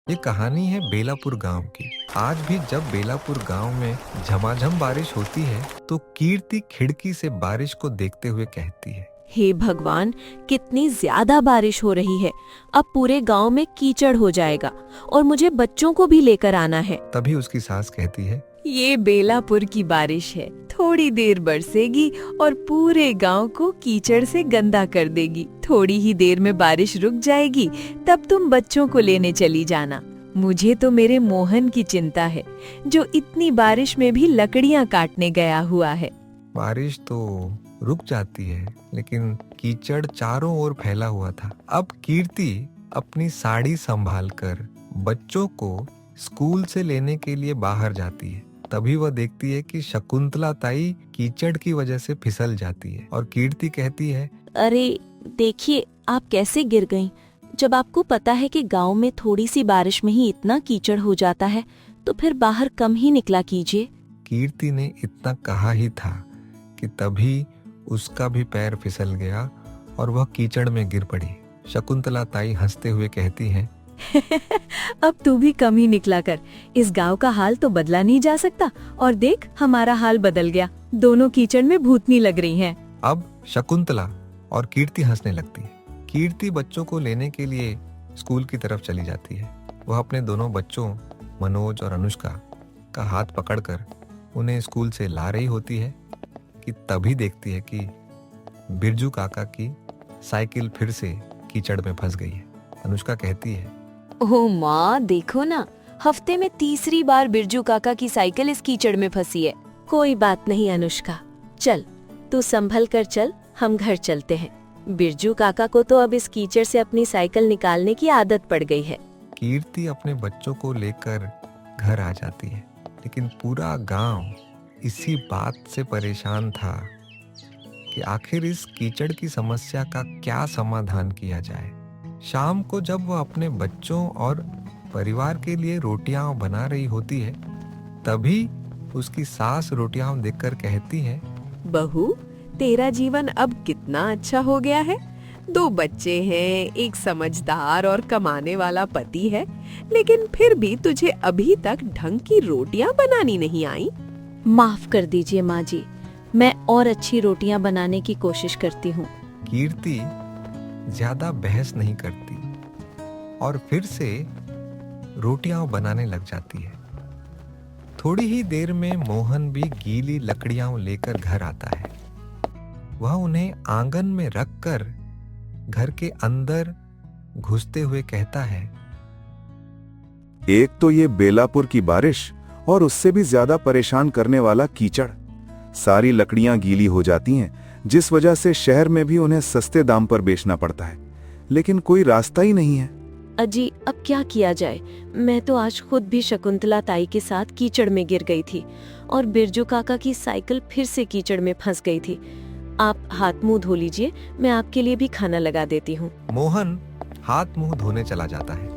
ये कहानी है बेलापुर गांव की। आज भी जब बेलापुर गांव में झमाझम बारिश होती है तो कीर्ति खिड़की से बारिश को देखते हुए कहती है, हे भगवान, कितनी ज्यादा बारिश हो रही है। अब पूरे गांव में कीचड़ हो जाएगा और मुझे बच्चों को भी लेकर आना है। तभी उसकी सास कहती है, ये बेलापुर की बारिश है, थोड़ी देर बरसेगी और पूरे गांव को कीचड़ से गंदा कर देगी। थोड़ी ही देर में बारिश रुक जाएगी, तब तुम बच्चों को लेने चली जाना। मुझे तो मेरे मोहन की चिंता है, जो इतनी बारिश में भी लकड़ियां काटने गया हुआ है। बारिश तो रुक जाती है लेकिन कीचड़ चारों ओर फैला हुआ था। अब कीर्ति अपनी साड़ी संभालकर बच्चों को स्कूल से लेने के लिए बाहर जाती है। तभी वह देखती है कि शकुंतला ताई कीचड़ की वजह से फिसल जाती है और कीर्ति कहती है, अरे देखिए, आप कैसे गिर गईं। जब आपको पता है कि गांव में थोड़ी सी बारिश में ही इतना कीचड़ हो जाता है, तो फिर बाहर कम ही निकला कीजिए। कीर्ति ने इतना कहा ही था कि तभी उसका भी पैर फिसल गया और वह कीचड़ में गिर पड़ी। शकुंतला ताई हंसते हुए कहती हैं, अब तू भी कम ही निकला कर। इस गांव का हाल तो बदला नहीं जा सकता, और देख हमारा हाल बदल गया। दोनों कीचड़ में भूतनी लग रही हैं। अब शकुंतला और कीर्ति हंसने लगती है। कीर्ति बच्चों को लेने के लिए स्कूल की तरफ चली जाती है। वह अपने दोनों बच्चों मनोज और अनुष्का का हाथ पकड़कर उन्हें स्कूल से ला रही होती है कि तभी देखती है कि बिरजू काका की साइकिल फिर से कीचड़ में फंस गई है। अनुष्का कहती है, ओह माँ, देखो ना, हफ्ते में तीसरी बार बिरजू काका की साइकिल इस कीचड़ में फंसी है। कोई बात नहीं अनुष्का, चल तू संभल कर चल, हम घर चलते हैं। बिरजू काका को तो अब इस कीचड़ से अपनी साइकिल निकालने की आदत पड़ गई है। कीर्ति अपने बच्चों को लेकर घर आ जाती है, लेकिन पूरा गांव इसी बात से परेशान था कि आखिर इस कीचड़ की समस्या का क्या समाधान किया जाए। शाम को जब वह अपने बच्चों और परिवार के लिए रोटियां बना रही होती है, तभी उसकी सास रोटियां देखकर कहती है, बहू, तेरा जीवन अब कितना अच्छा हो गया है। 2 बच्चे हैं, एक समझदार और कमाने वाला पति है, लेकिन फिर भी तुझे अभी तक ढंग की रोटियां बनानी नहीं आई। माफ कर दीजिए माँ जी, मैं और अच्छी रोटियां बनाने की कोशिश करती हूँ। कीर्ति ज्यादा बहस नहीं करती और फिर से रोटियां बनाने लग जाती है। थोड़ी ही देर में मोहन भी गीली लकड़ियां लेकर घर आता है। वह उन्हें आंगन में रखकर घर के अंदर घुसते हुए कहता है, एक तो ये बेलापुर की बारिश और उससे भी ज्यादा परेशान करने वाला कीचड़। सारी लकड़ियां गीली हो जाती हैं, जिस वजह से शहर में भी उन्हें सस्ते दाम पर बेचना पड़ता है, लेकिन कोई रास्ता ही नहीं है। अजी, अब क्या किया जाए। मैं तो आज खुद भी शकुंतला ताई के साथ कीचड़ में गिर गई थी और बिरजू काका की साइकिल फिर से कीचड़ में फंस गई थी। आप हाथ मुंह धो लीजिए, मैं आपके लिए भी खाना लगा देती हूँ। मोहन हाथ मुंह धोने चला जाता है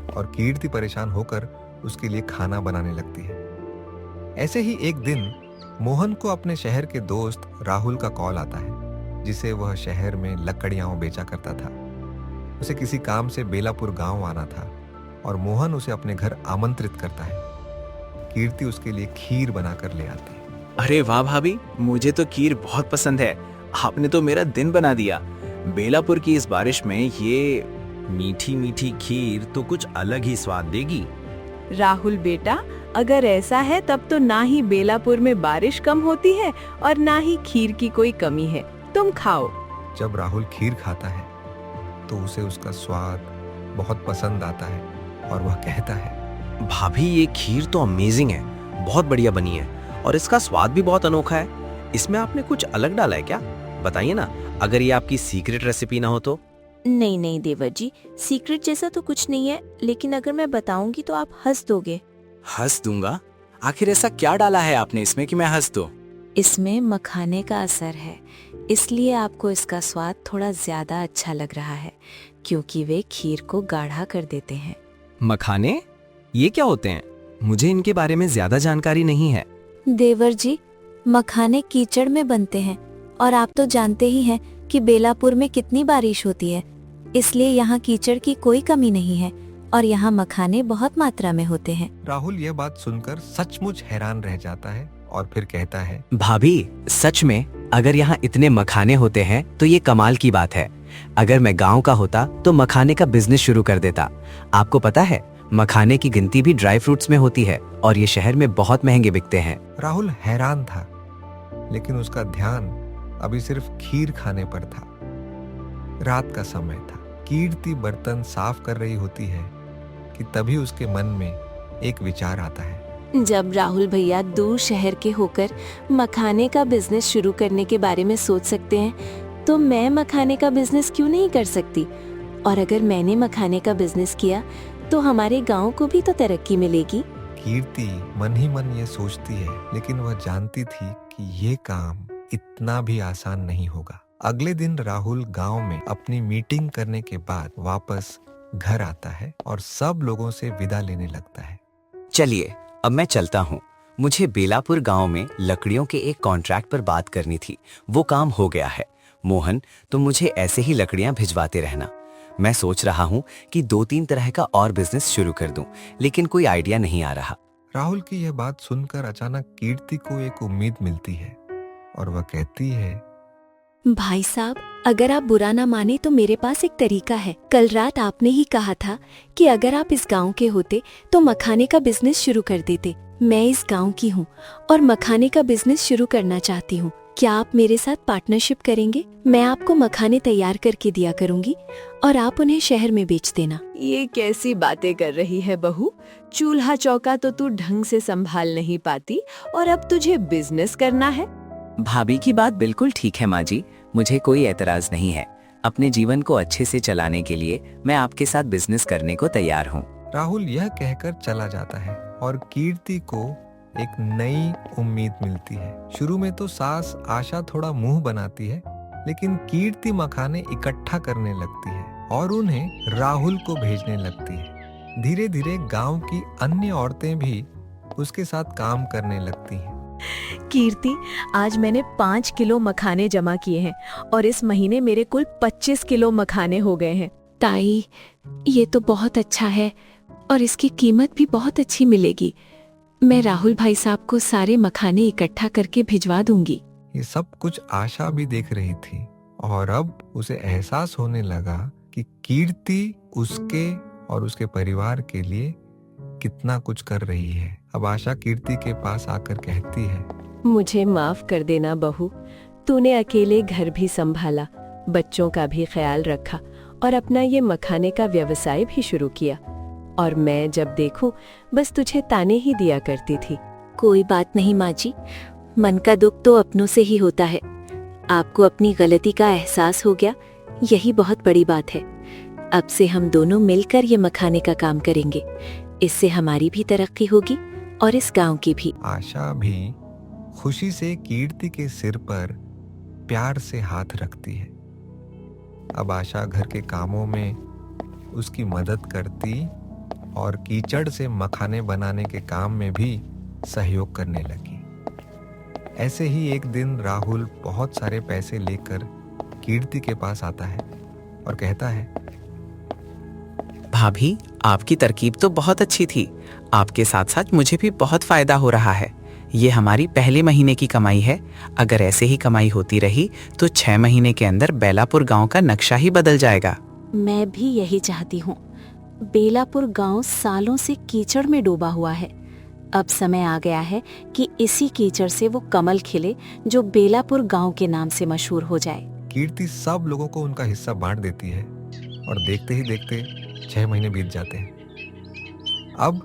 और कीर्ति परेशान होकर उसके लिए खाना बनाने लगती है। ऐसे ही एक दिन मोहन को अपने शहर के दोस्त राहुल का कॉल आता है, जिसे वह शहर में लकड़ियां बेचा करता था। उसे किसी काम से बेलापुर गांव आना था और मोहन उसे अपने घर आमंत्रित करता है। कीर्ति उसके लिए खीर बनाकर ले आती है। अरे वाह भाभी, मुझे तो खीर बहुत पसंद है। आपने तो मेरा दिन बना दिया। बेलापुर की इस बारिश में ये मीठी मीठी खीर तो कुछ अलग ही स्वाद देगी। राहुल बेटा, अगर ऐसा है तब तो ना ही बेलापुर में बारिश कम होती है और ना ही खीर की कोई कमी है। तुम खाओ। जब राहुल खीर खाता है तो उसे उसका स्वाद बहुत पसंद आता है और वह कहता है, भाभी, ये खीर तो अमेजिंग है, बहुत बढ़िया बनी है और इसका स्वाद भी बहुत अनोखा है। इसमें आपने कुछ अलग डाला है क्या? बताइए ना, अगर ये आपकी सीक्रेट रेसिपी ना हो तो। नहीं नहीं देवर जी, सीक्रेट जैसा तो कुछ नहीं है, लेकिन अगर मैं बताऊंगी तो आप हंस दोगे। हंस दूंगा? आखिर ऐसा क्या डाला है आपने इसमें कि मैं हंस दूं? इसमें मखाने का असर है, इसलिए आपको इसका स्वाद थोड़ा ज्यादा अच्छा लग रहा है, क्योंकि वे खीर को गाढ़ा कर देते हैं। मखाने? ये क्या होते हैं? मुझे इनके बारे में ज्यादा जानकारी नहीं है। देवर जी, मखाने कीचड़ में बनते हैं और आप तो जानते ही हैं कि बेलापुर में कितनी बारिश होती है, इसलिए यहाँ कीचड़ की कोई कमी नहीं है। और यहाँ मखाने बहुत मात्रा में होते हैं। राहुल यह बात सुनकर सचमुच हैरान रह जाता है और फिर कहता है, भाभी, सच में अगर यहाँ इतने मखाने होते हैं तो ये कमाल की बात है। अगर मैं गांव का होता तो मखाने का बिजनेस शुरू कर देता। आपको पता है, मखाने की गिनती भी ड्राई फ्रूट्स में होती है और ये शहर में बहुत महंगे बिकते हैं। राहुल हैरान था, लेकिन उसका ध्यान अभी सिर्फ खीर खाने पर था। रात का समय था। कीर्ति बर्तन साफ कर रही होती है कि तभी उसके मन में एक विचार आता है। जब राहुल भैया दूर शहर के होकर मखाने का बिजनेस शुरू करने के बारे में सोच सकते हैं, तो मैं मखाने का बिजनेस क्यों नहीं कर सकती? और अगर मैंने मखाने का बिजनेस किया तो हमारे गांव को भी तो तरक्की मिलेगी। कीर्ति मन ही मन ये सोचती है, लेकिन वह जानती थी कि ये काम इतना भी आसान नहीं होगा। अगले दिन राहुल गांव में अपनी मीटिंग करने के बाद वापस घर आता है और सब लोगों से विदा लेने लगता है। चलिए, अब मैं चलता हूँ। मुझे बेलापुर गांव में लकड़ियों के एक कॉन्ट्रैक्ट पर बात करनी थी। वो काम हो गया है। मोहन, तुम मुझे ऐसे ही लकड़ियां भिजवाते रहना। मैं सोच रहा हूँ कि 2-3 तरह का और बिजनेस शुरू कर दूं, लेकिन कोई आइडिया नहीं आ रहा। राहुल की यह बात सुनकर अचानक कीर्ति को एक उम्मीद मिलती है और वह कहती है, भाई साहब, अगर आप बुरा ना माने तो मेरे पास एक तरीका है। कल रात आपने ही कहा था कि अगर आप इस गांव के होते तो मखाने का बिजनेस शुरू कर देते। मैं इस गांव की हूँ और मखाने का बिजनेस शुरू करना चाहती हूँ। क्या आप मेरे साथ पार्टनरशिप करेंगे? मैं आपको मखाने तैयार करके दिया करूँगी और आप उन्हें शहर में बेच देना। ये कैसी बातें कर रही है बहू? चूल्हा चौका तो तू ढंग से संभाल नहीं पाती और अब तुझे बिजनेस करना है? भाभी की बात बिल्कुल ठीक है माँ जी, मुझे कोई एतराज नहीं है। अपने जीवन को अच्छे से चलाने के लिए मैं आपके साथ बिजनेस करने को तैयार हूँ। राहुल यह कहकर चला जाता है और कीर्ति को एक नई उम्मीद मिलती है। शुरू में तो सास आशा थोड़ा मुंह बनाती है, लेकिन कीर्ति मखाने इकट्ठा करने लगती है और उन्हें राहुल को भेजने लगती है। धीरे धीरे गांव की अन्य औरतें भी उसके साथ काम करने लगती हैं। कीर्ति, आज मैंने 5 किलो मखाने जमा किए हैं और इस महीने मेरे कुल 25 किलो मखाने हो गए हैं। ताई, ये तो बहुत अच्छा है और इसकी कीमत भी बहुत अच्छी मिलेगी। मैं राहुल भाई साहब को सारे मखाने इकट्ठा करके भिजवा दूंगी। ये सब कुछ आशा भी देख रही थी और अब उसे एहसास होने लगा कि कीर्ति उसके और उसके परिवार के लिए कितना कुछ कर रही है। अब आशा कीर्ति के पास आकर कहती है, मुझे माफ कर देना बहू, तूने अकेले घर भी संभाला, बच्चों का भी ख्याल रखा और अपना ये मखाने का व्यवसाय भी शुरू किया, और मैं जब देखूं बस तुझे ताने ही दिया करती थी। कोई बात नहीं माँ जी, मन का दुख तो अपनों से ही होता है। आपको अपनी गलती का एहसास हो गया, यही बहुत बड़ी बात है। अब से हम दोनों मिलकर ये मखाने का काम करेंगे। इससे हमारी भी तरक्की होगी और इस गांव की भी। आशा भी खुशी से कीर्ति के सिर पर प्यार से हाथ रखती है। अब आशा घर के कामों में उसकी मदद करती और कीचड़ से मखाने बनाने के काम में भी सहयोग करने लगी। ऐसे ही एक दिन राहुल बहुत सारे पैसे लेकर कीर्ति के पास आता है और कहता है, भाभी, आपकी तरकीब तो बहुत अच्छी थी। आपके साथ साथ मुझे भी बहुत फायदा हो रहा है। ये हमारी पहले महीने की कमाई है। अगर ऐसे ही कमाई होती रही तो 6 महीने के अंदर बेलापुर गांव का नक्शा ही बदल जाएगा। मैं भी यही चाहती हूँ। बेलापुर गांव सालों से कीचड़ में डूबा हुआ है। अब समय आ गया है कि इसी कीचड़ से वो कमल खिले जो बेलापुर गांव के नाम से मशहूर हो जाए। कीर्ति सब लोगों को उनका हिस्सा बांट देती है और देखते ही देखते 6 महीने बीत जाते हैं। अब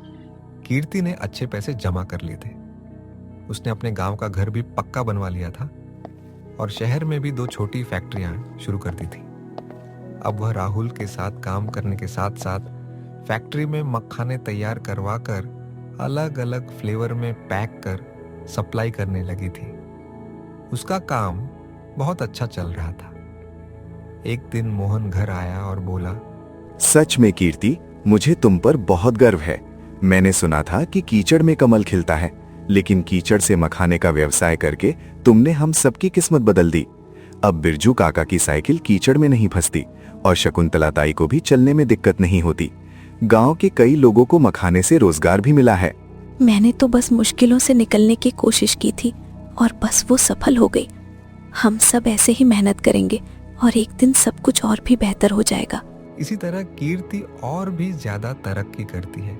कीर्ति ने अच्छे पैसे जमा कर लिए थे। उसने अपने गांव का घर भी पक्का बनवा लिया था और शहर में भी 2 छोटी फैक्ट्रियां शुरू कर दी थी। अब वह राहुल के साथ काम करने के साथ साथ फैक्ट्री में मखाने तैयार करवा कर अलग अलग फ्लेवर में पैक कर सप्लाई करने लगी थी। उसका काम बहुत अच्छा चल रहा था। एक दिन मोहन घर आया और बोला, सच में कीर्ति, मुझे तुम पर बहुत गर्व है। मैंने सुना था कि कीचड़ में कमल खिलता है, लेकिन कीचड़ से मखाने का व्यवसाय करके तुमने हम सबकी किस्मत बदल दी। अब बिरजू काका की साइकिल कीचड़ में नहीं फंसती और शकुंतला ताई को भी चलने में दिक्कत नहीं होती। गांव के कई लोगों को मखाने से रोजगार भी मिला है। मैंने तो बस मुश्किलों से निकलने की कोशिश की थी और बस वो सफल हो गई। हम सब ऐसे ही मेहनत करेंगे और एक दिन सब कुछ और भी बेहतर हो जाएगा। इसी तरह कीर्ति और भी ज्यादा तरक्की करती है।